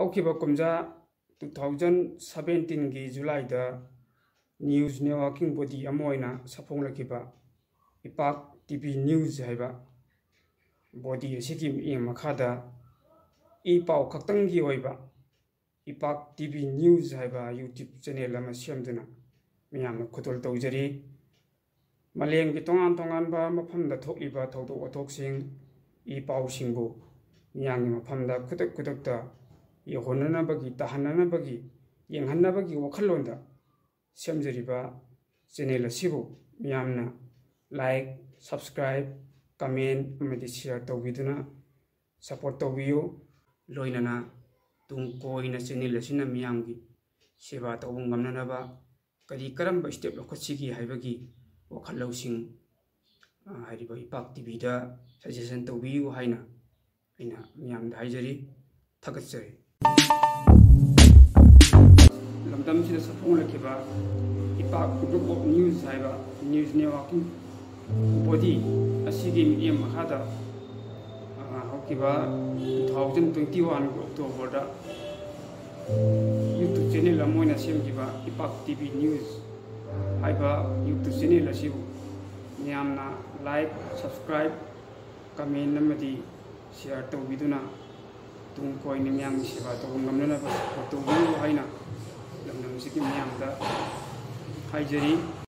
ꯍꯧꯈꯤꯕ ꯀꯨꯝꯖꯥ 2017ꯒꯤ ꯖꯨꯂꯥꯏꯗ ꯅ꯭ꯌꯨꯁ ꯅꯦꯠꯋꯥꯔꯀꯤꯡ ꯕꯣꯗꯤ ꯑꯃ ꯑꯣꯏꯅ ꯁꯥꯐꯣꯡꯂꯛꯈꯤꯕ ꯏꯄꯥꯛ ꯇꯤꯚꯤ ꯅ꯭ꯌꯨꯁ ꯍꯥꯏꯕ ꯕꯣꯗꯤ ꯑꯁꯤꯒꯤ ꯃꯤꯠꯌꯦꯡ ꯃꯈꯥꯗ ꯏ ꯄꯥꯎ ꯈꯛꯇꯪꯒꯤ ꯑꯣꯏꯕ ꯏꯄꯥꯛ ꯇꯤꯚꯤ ꯅ꯭ꯌꯨꯁ ꯍꯥꯏꯕ ꯌꯨꯇ꯭ꯌꯨꯕ ꯆꯦꯅꯦꯜ ꯑꯃ ꯁꯦꯝꯗꯨꯅ ꯃꯤꯌꯥꯝꯅ ꯈꯨꯗꯣꯜ ꯇꯧꯖꯔꯤ꯫ ꯃꯥꯂꯦꯝꯒꯤ ꯇꯣꯉꯥꯟ ꯇꯣꯉꯥꯟꯕ ꯃꯐꯝꯗ ꯊꯣꯛꯂꯤꯕ ꯊꯧꯗꯣꯛ ꯋꯥꯊꯣꯛꯁꯤꯡ ꯏ ꯄꯥꯎꯁꯤꯡꯕꯨ ꯃꯤꯌꯥꯝꯒꯤ ꯃꯐꯝꯗ ꯈꯨꯗꯛꯇ ꯌꯧꯍꯟꯅꯅꯕꯒꯤ ꯇꯥꯍꯟꯅꯅꯕꯒꯤ ꯌꯦꯡꯍꯟꯅꯕꯒꯤ ꯋꯥꯈꯜꯂꯣꯟꯗ ꯁꯦꯝꯖꯔꯤꯕ ꯆꯦꯅꯦꯜ ꯑꯁꯤꯕꯨ ꯃꯤꯌꯥꯝꯅ ꯂꯥꯏꯛ, ꯁꯕꯁꯀ꯭ꯔꯥꯏꯕ, ꯀꯃꯦꯟ ꯑꯃꯗꯤ ꯁꯦꯌꯔ ꯇꯧꯕꯤꯗꯨꯅ ꯁꯄꯣꯔꯠ ꯇꯧꯕꯤꯌꯨ꯫ ꯂꯣꯏꯅꯅ ꯇꯨꯡ ꯀꯣꯏꯅ ꯆꯦꯅꯦꯜ ꯑꯁꯤꯅ ꯃꯤꯌꯥꯝꯒꯤ ꯁꯦꯕꯥ ꯇꯧꯕ ꯉꯝꯅꯅꯕ ꯀꯔꯝꯕ ꯁ꯭ꯇꯦꯞ ꯂꯧꯈꯠꯁꯤꯒꯦ ꯍꯥꯏꯕꯒꯤ ꯋꯥꯈꯜ ꯂꯧꯁꯤꯡ ꯍꯥꯏꯔꯤꯕ ꯏꯄꯥꯛ ꯇꯤꯚꯤꯗ ꯁꯖꯦꯁꯟ ꯇꯧꯕꯤꯌꯨ ꯍꯥꯏꯅ ꯑꯩꯅ ꯃꯤꯌꯥꯝꯗ ꯍꯥꯏꯖꯔꯤ, ꯊꯥꯒꯠꯆꯔꯤ꯫ ꯂꯝꯗꯝꯁꯤꯗ ꯁꯥꯐꯣꯡꯂꯛꯈꯤꯕ ꯏꯄꯥꯛ ꯒ꯭ꯔꯨꯞ ꯑꯣꯐ ꯅ꯭ꯌꯨꯁ ꯍꯥꯏꯕ ꯅ꯭ꯌꯨꯁ ꯅꯦꯠꯋꯥꯔꯀꯤꯡ ꯕꯣꯗꯤ ꯑꯁꯤꯒꯤ ꯃꯤꯠꯌꯦꯡ ꯃꯈꯥꯗ ꯍꯧꯈꯤꯕ 2021 ꯑꯣꯛꯇꯣꯕꯔꯗ ꯌꯨꯇ꯭ꯌꯨꯕ ꯆꯦꯅꯦꯜ ꯑꯃ ꯑꯣꯏꯅ ꯁꯦꯝꯈꯤꯕ ꯏꯄꯥꯛ ꯇꯤꯚꯤ ꯅ꯭ꯌꯨꯁ ꯍꯥꯏꯕ ꯌꯨꯇ꯭ꯌꯨꯕ ꯆꯦꯅꯦꯜ ꯑꯁꯤꯕꯨ ꯃꯤꯌꯥꯝꯅ ꯂꯥꯏꯛ, ꯁꯕꯁꯀ꯭ꯔꯥꯏꯕ, ꯀꯃꯦꯟ ꯑꯃꯗꯤ ꯁꯦꯌꯔ ꯇꯧꯕꯤꯗꯨꯅ ꯇꯨꯡ ꯀꯣꯏꯅ ꯃꯤꯌꯥꯝꯒꯤ ꯁꯦꯕꯥ ꯇꯧꯕ ꯉꯝꯅꯅꯕ ꯁꯄꯣꯔꯠ ꯇꯧꯕꯤꯌꯨ ꯍꯥꯏꯅ ꯂꯝꯗꯝꯁꯤꯒꯤ ꯃꯤꯌꯥꯝꯗ ꯍꯥꯏꯖꯔꯤ꯫